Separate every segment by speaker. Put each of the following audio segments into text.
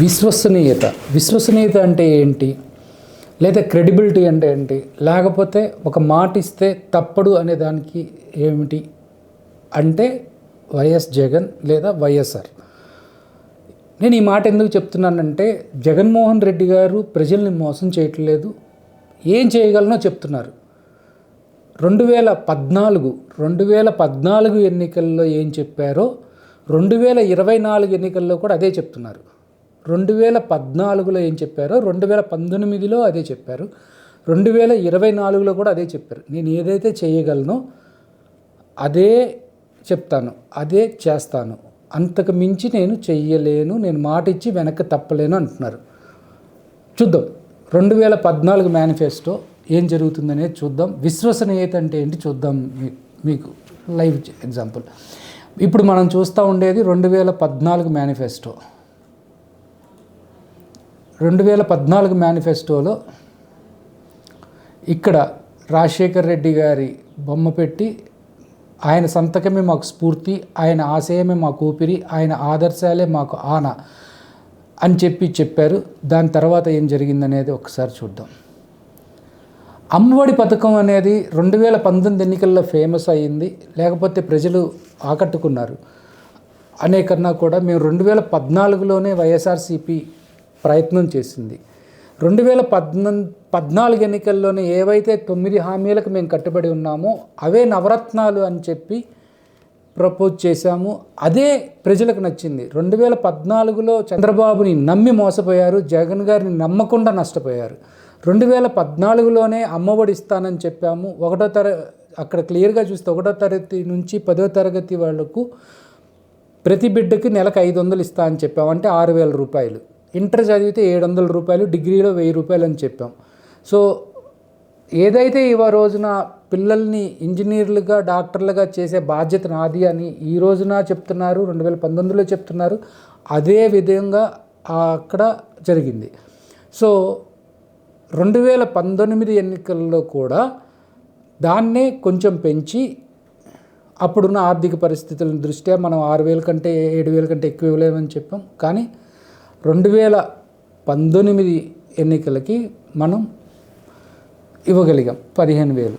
Speaker 1: విశ్వసనీయత అంటే ఏంటి, లేదా క్రెడిబిలిటీ అంటే ఏంటి, లేకపోతే ఒక మాట ఇస్తే తప్పడు అనే దానికి ఏమిటి అంటే వైఎస్ జగన్ లేదా వైఎస్ఆర్. నేను ఈ మాట ఎందుకు చెప్తున్నానంటే, జగన్మోహన్ రెడ్డి గారు ప్రజల్ని మోసం చేయట్లేదు, ఏం చేయగలనో చెప్తున్నారు. 2014 ఎన్నికల్లో ఏం చెప్పారో 2024 ఎన్నికల్లో కూడా అదే చెప్తున్నారు. 2014లో ఏం చెప్పారో 2019లో అదే చెప్పారు, 2024లో కూడా అదే చెప్పారు. నేను ఏదైతే చేయగలనో అదే చెప్తాను, అదే చేస్తాను, అంతకు మించి నేను చెయ్యలేను, నేను మాట ఇచ్చి వెనక్కి తప్పలేను అంటున్నారు. చూద్దాం 2014 మేనిఫెస్టో ఏం జరుగుతుందనేది చూద్దాం. విశ్వసనీయత అంటే ఏంటి చూద్దాం. మీకు లైవ్ ఎగ్జాంపుల్ ఇప్పుడు మనం చూస్తూ ఉండేది 2014 మేనిఫెస్టో. 2014 మేనిఫెస్టోలో ఇక్కడ రాజశేఖర్ రెడ్డి గారి బొమ్మ పెట్టి, ఆయన సంతకమే మాకు స్ఫూర్తి, ఆయన ఆశయమే మాకు ఊపిరి, ఆయన ఆదర్శాలే మాకు ఆన అని చెప్పారు. దాని తర్వాత ఏం జరిగిందనేది ఒకసారి చూద్దాం. అమ్మఒడి పథకం అనేది 2019 ఎన్నికల్లో ఫేమస్ అయ్యింది, లేకపోతే ప్రజలు ఆకట్టుకున్నారు అనే కన్నా కూడా మేము 2014లోనే వైఎస్ఆర్సీపీ ప్రయత్నం చేసింది. 2014 ఎన్నికల్లోనే ఏవైతే 9 హామీలకు మేము కట్టుబడి ఉన్నామో అవే నవరత్నాలు అని చెప్పి ప్రపోజ్ చేశాము. అదే ప్రజలకు నచ్చింది. 2014లో చంద్రబాబుని నమ్మి మోసపోయారు, జగన్ గారిని నమ్మకుండా నష్టపోయారు. 2014లోనే అమ్మఒడి ఇస్తానని చెప్పాము. అక్కడ క్లియర్గా చూస్తే 1వ తరగతి నుంచి 10వ తరగతి వాళ్ళకు ప్రతి బిడ్డకి నెలకు 500 ఇస్తా అని చెప్పాము, అంటే 6,000 రూపాయలు. ఇంటర్ చదివితే 700 రూపాయలు, డిగ్రీలో 1000 రూపాయలు అని చెప్పాం. సో ఏదైతే రోజున పిల్లల్ని ఇంజనీర్లుగా డాక్టర్లుగా చేసే బాధ్యత నాది అని ఈ రోజున చెప్తున్నారు, 2019లో చెప్తున్నారు. అదే విధంగా అక్కడ జరిగింది. సో 2019 ఎన్నికల్లో కూడా దాన్నే కొంచెం పెంచి, అప్పుడున్న ఆర్థిక పరిస్థితుల దృష్ట్యా మనం 6,000 కంటే 7,000 కంటే ఎక్కువ ఇవ్వలేమని చెప్పాం. కానీ 2019 ఎన్నికలకి మనం ఇవ్వగలిగాం 15,000.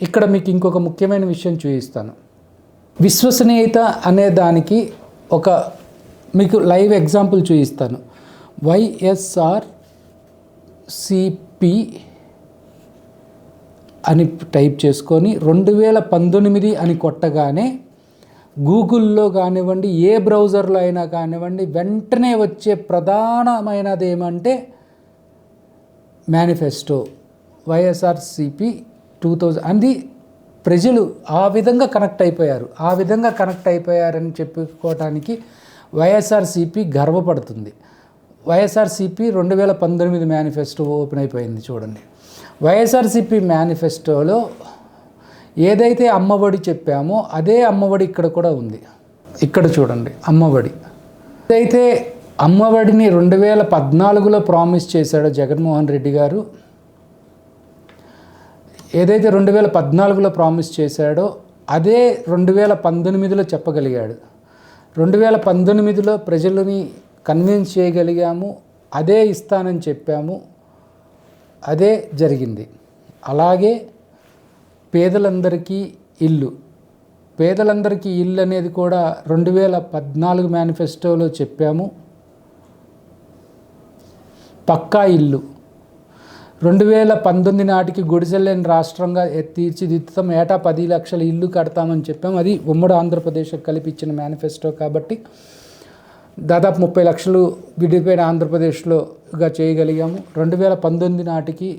Speaker 1: ఇక్కడ మీకు ఇంకొక ముఖ్యమైన విషయం చూపిస్తాను. విశ్వసనీయత అనే దానికి మీకు లైవ్ ఎగ్జాంపుల్ చూపిస్తాను. వైఎస్ఆర్సిపి అని టైప్ చేసుకొని 2019 అని కొట్టగానే గూగుల్లో కానివ్వండి, ఏ బ్రౌజర్లో అయినా కానివ్వండి, వెంటనే వచ్చే ప్రధానమైనది ఏమంటే మేనిఫెస్టో వైఎస్ఆర్సీపీ 2000 అది. ప్రజలు ఆ విధంగా కనెక్ట్ అయిపోయారని చెప్పుకోవటానికి వైఎస్ఆర్సీపీ గర్వపడుతుంది. వైఎస్ఆర్సీపీ 2019 మేనిఫెస్టో ఓపెన్ అయిపోయింది చూడండి. వైఎస్ఆర్సీపీ మేనిఫెస్టోలో ఏదైతే అమ్మఒడి చెప్పామో అదే అమ్మఒడి ఇక్కడ కూడా ఉంది. ఇక్కడ చూడండి అమ్మఒడి. ఏదైతే అమ్మఒడిని 2014లో ప్రామిస్ చేశాడో జగన్మోహన్ రెడ్డి గారు, ఏదైతే 2014లో ప్రామిస్ చేశాడో అదే 2019లో చెప్పగలిగాడు. 2019లో ప్రజలని కన్విన్స్ చేయగలిగాము, అదే ఇస్తానని చెప్పాము, అదే జరిగింది. అలాగే పేదలందరికీ ఇల్లు అనేది కూడా 2014 మేనిఫెస్టోలో చెప్పాము. పక్కా ఇల్లు 2019 నాటికి గుడిసెలేని రాష్ట్రంగా తీర్చిదిద్దుతాం, ఏటా 10 లక్షల ఇల్లు కడతామని చెప్పాం. అది ఉమ్మడి ఆంధ్రప్రదేశ్కి కలిపి ఇచ్చిన మేనిఫెస్టో కాబట్టి దాదాపు 30 లక్షలు విడిపోయిన ఆంధ్రప్రదేశ్లోగా చేయగలిగాము. 2019 నాటికి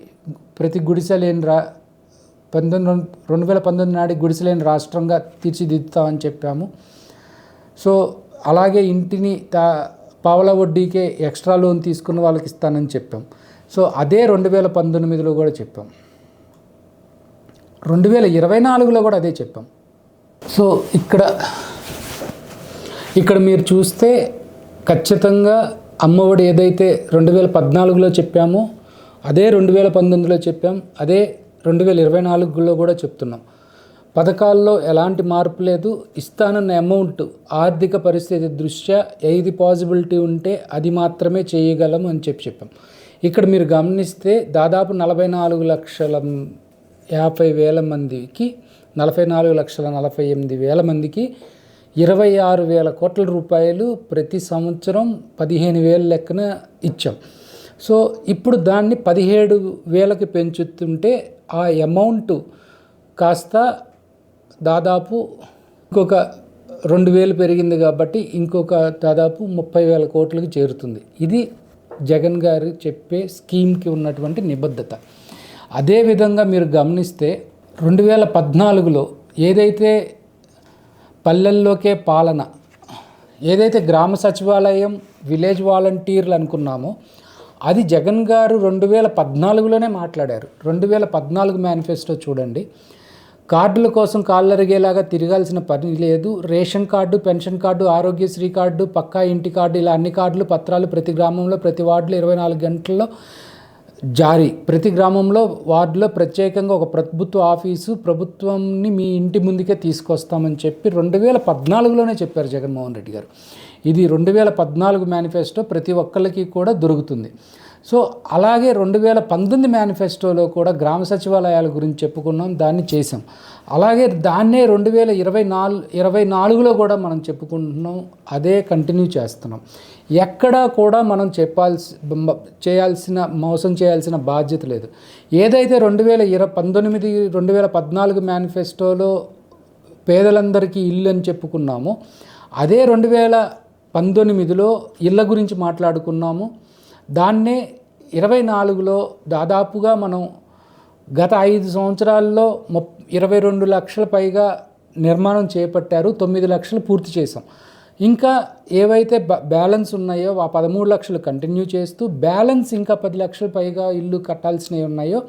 Speaker 1: ప్రతి గుడిసెలేని 2019 నాటికి గుడిసెలేని రాష్ట్రంగా తీర్చిదిద్దుతామని చెప్పాము. సో అలాగే ఇంటిని పావలా వడ్డీకే ఎక్స్ట్రా లోన్ తీసుకున్న వాళ్ళకి ఇస్తానని చెప్పాం. సో అదే 2019లో కూడా చెప్పాం, 2024లో కూడా అదే చెప్పాం. సో ఇక్కడ మీరు చూస్తే ఖచ్చితంగా అమ్మఒడి ఏదైతే 2014లో చెప్పామో అదే 2019లో చెప్పాం, అదే 2024లో కూడా చెప్తున్నాం. పథకాల్లో ఎలాంటి మార్పు లేదు, ఇస్తానన్న అమౌంట్ ఆర్థిక పరిస్థితి దృష్ట్యా ఏది పాసిబిలిటీ ఉంటే అది మాత్రమే చేయగలం అని చెప్పాం. ఇక్కడ మీరు గమనిస్తే దాదాపు 44,50,000 మందికి 44,48,000 మందికి 26,000 కోట్ల రూపాయలు ప్రతి సంవత్సరం 15,000 లెక్కన ఇచ్చాం. సో ఇప్పుడు దాన్ని 17,000కి పెంచుతుంటే ఆ అమౌంట్ కాస్త దాదాపు ఇంకొక 2,000 పెరిగింది కాబట్టి ఇంకొక దాదాపు 30,000 కోట్లకి చేరుతుంది. ఇది జగన్ గారు చెప్పే స్కీమ్కి ఉన్నటువంటి నిబద్ధత. అదేవిధంగా మీరు గమనిస్తే 2014లో ఏదైతే పల్లెల్లోకే పాలన, ఏదైతే గ్రామ సచివాలయం, విలేజ్ వాలంటీర్లు అనుకున్నామో అది జగన్ గారు 2014లోనే మాట్లాడారు. 2014 మేనిఫెస్టో చూడండి. కార్డుల కోసం కాళ్ళరిగేలాగా తిరగాల్సిన పని లేదు. Ration card, pension card, Aarogyasri card, పక్కా ఇంటి కార్డు, ఇలా అన్ని కార్డులు, పత్రాలు ప్రతి గ్రామంలో, ప్రతి వార్డులో 24 గంటల్లో జారీ. ప్రతి గ్రామంలో, వార్డులో ప్రత్యేకంగా ఒక ప్రభుత్వ ఆఫీసు, ప్రభుత్వాన్ని మీ ఇంటి ముందుకే తీసుకొస్తామని చెప్పి 2014లోనే చెప్పారు జగన్మోహన్ రెడ్డి గారు. ఇది 2014 మేనిఫెస్టో ప్రతి ఒక్కరికి కూడా దొరుకుతుంది. సో అలాగే 2019 మేనిఫెస్టోలో కూడా గ్రామ సచివాలయాల గురించి చెప్పుకున్నాం, దాన్ని చేసాం. అలాగే దాన్నే 2024లో కూడా మనం చెప్పుకుంటున్నాం, అదే కంటిన్యూ చేస్తున్నాం. ఎక్కడా కూడా మనం మోసం చేయాల్సిన బాధ్యత లేదు. ఏదైతే 2014 మేనిఫెస్టోలో పేదలందరికీ ఇల్లు అని చెప్పుకున్నామో అదే 2019లో ఇళ్ళ గురించి మాట్లాడుకున్నాము. దాన్నే 24లో దాదాపుగా మనం గత 5 సంవత్సరాల్లో 22 లక్షల పైగా నిర్మాణం చేపట్టారు. 9 లక్షలు పూర్తి చేసాం. ఇంకా ఏవైతే బ్యాలెన్స్ ఉన్నాయో ఆ 13 లక్షలు కంటిన్యూ చేస్తూ బ్యాలెన్స్ ఇంకా 10 లక్షల పైగా ఇల్లు కట్టాల్సినవి ఉన్నాయో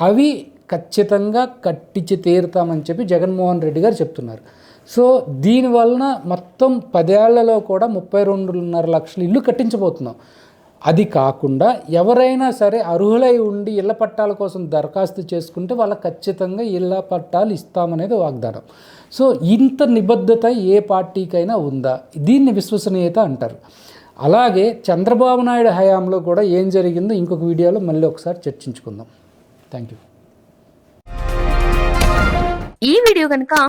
Speaker 1: అవి ఖచ్చితంగా కట్టించి తీరుతామని చెప్పి జగన్మోహన్ రెడ్డి గారు చెప్తున్నారు. సో దీనివలన మొత్తం 10 ఏళ్లలో కూడా 32.5 లక్షల ఇల్లు కట్టించబోతున్నాం. అది కాకుండా ఎవరైనా సరే అర్హులై ఉండి ఇళ్ల పట్టాల కోసం దరఖాస్తు చేసుకుంటే వాళ్ళకి ఖచ్చితంగా ఇళ్ల పట్టాలు ఇస్తామనేది వాగ్దానం. సో ఇంత నిబద్ధత ఏ పార్టీకైనా ఉందా? దీన్ని విశ్వసనీయత అంటారు. అలాగే చంద్రబాబు నాయుడు హయాంలో కూడా ఏం జరిగిందో ఇంకొక వీడియోలో మళ్ళీ ఒకసారి చర్చించుకుందాం. Thank you.
Speaker 2: ఈ వీడియో కనుక